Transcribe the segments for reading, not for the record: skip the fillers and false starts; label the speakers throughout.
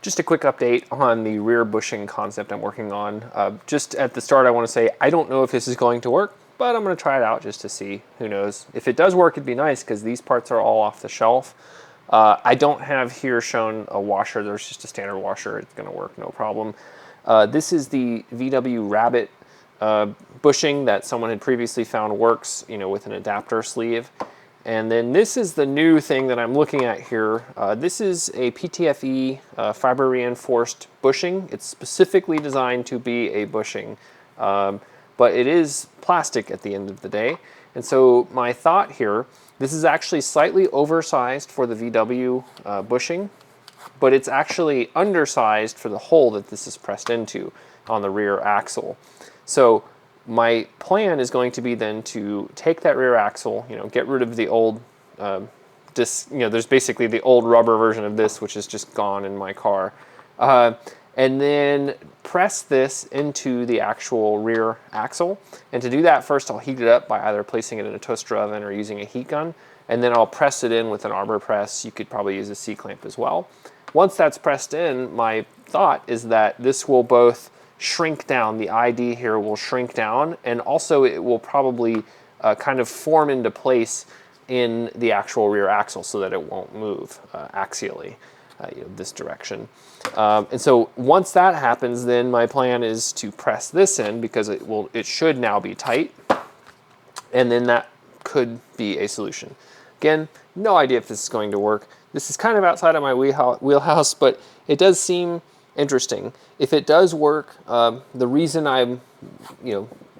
Speaker 1: Just a quick update on the rear bushing concept I'm working on. Just at the start, I want to say I don't know if this is going to work, but I'm going to try it out just to see. Who knows? If it does work, it'd be nice because these parts are all off the shelf. I don't have here shown a washer. There's just a standard washer. It's going to work no problem. This is the VW Rabbit bushing that someone had previously found works, with an adapter sleeve. And then this is the new thing that I'm looking at here. This is a PTFE fiber reinforced bushing. It's specifically designed to be a bushing, but it is plastic at the end of the day. And so my thought here, this is actually slightly oversized for the VW bushing, but it's actually undersized for the hole that this is pressed into on the rear axle. So my plan is going to be then to take that rear axle, get rid of the old disc, there's basically the old rubber version of this, which is just gone in my car. And then press this into the actual rear axle. And to do that, first I'll heat it up by either placing it in a toaster oven or using a heat gun. And then I'll press it in with an arbor press. You could probably use a C-clamp as well. Once that's pressed in, my thought is that this will both shrink down, the ID here will shrink down, and also it will probably kind of form into place in the actual rear axle so that it won't move axially this direction. And so once that happens, then my plan is to press this in because it should now be tight, and then that could be a solution. Again, no idea if this is going to work. This is kind of outside of my wheelhouse, but it does seem interesting. If it does work, the reason I'm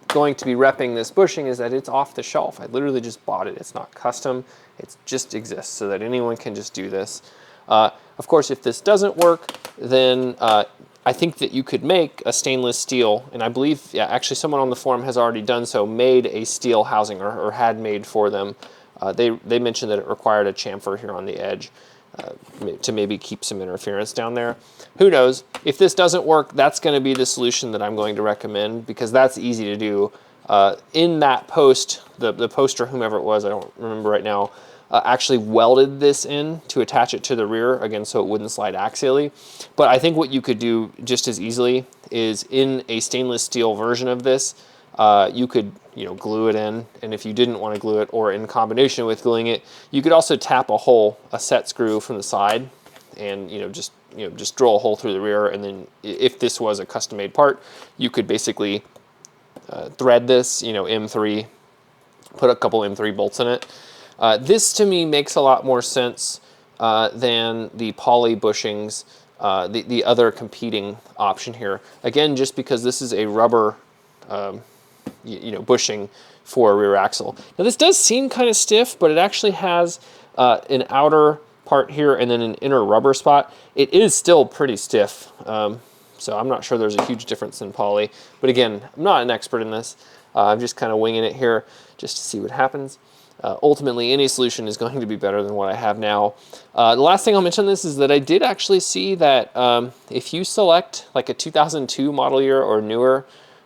Speaker 1: going to be repping this bushing is that it's off the shelf. I literally just bought it. It's not custom. It just exists so that anyone can just do this. Of course, if this doesn't work, then I think that you could make a stainless steel, and I believe, actually someone on the forum has already done so, made a steel housing or had made for them. They mentioned that it required a chamfer here on the edge to maybe keep some interference down there. Who knows? If this doesn't work, that's going to be the solution that I'm going to recommend because that's easy to do. In that post, the poster, whomever it was, I don't remember right now, actually welded this in to attach it to the rear, again, so it wouldn't slide axially. But I think what you could do just as easily is in a stainless steel version of this, you could glue it in, and if you didn't want to glue it, or in combination with gluing it, you could also tap a hole, a set screw from the side, and just drill a hole through the rear, and then if this was a custom-made part, you could basically thread this, M3, put a couple M3 bolts in it. This to me makes a lot more sense than the poly bushings, the other competing option here. Again, just because this is a rubber bushing for a rear axle. Now this does seem kind of stiff, but it actually has an outer part here and then an inner rubber spot. It is still pretty stiff, so I'm not sure there's a huge difference in poly. But again, I'm not an expert in this. I'm just kind of winging it here just to see what happens. Ultimately, any solution is going to be better than what I have now. The last thing I'll mention this is that I did actually see that if you select like a 2002 model year or newer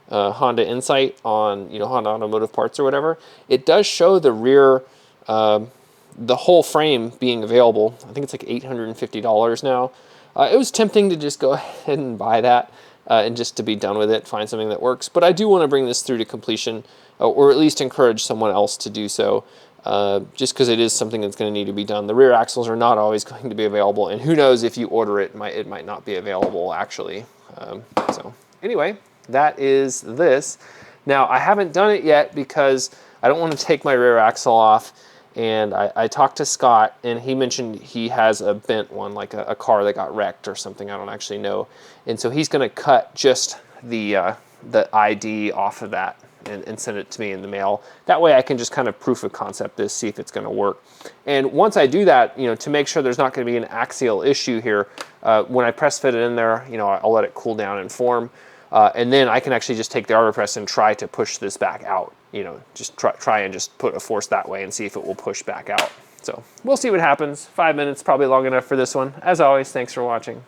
Speaker 1: Honda Insight on Honda Automotive Parts or whatever, it does show the rear, the whole frame being available. I think it's like $850 now. It was tempting to just go ahead and buy that and just to be done with it, find something that works. But I do want to bring this through to completion, or at least encourage someone else to do so, just because it is something that's going to need to be done. The rear axles are not always going to be available, and who knows, if you order it, it might not be available actually. So anyway, that is this. Now, I haven't done it yet because I don't want to take my rear axle off, and I talked to Scott, and he mentioned he has a bent one, like a car that got wrecked or something, I don't actually know. And so he's going to cut just the ID off of that and send it to me in the mail. That way I can just kind of proof of concept this, see if it's going to work. And once I do that, to make sure there's not going to be an axial issue here, when I press fit it in there, I'll let it cool down and form. And then I can actually just take the arbor press and try to push this back out. Just try and just put a force that way and see if it will push back out. So we'll see what happens. 5 minutes, probably long enough for this one. As always, thanks for watching.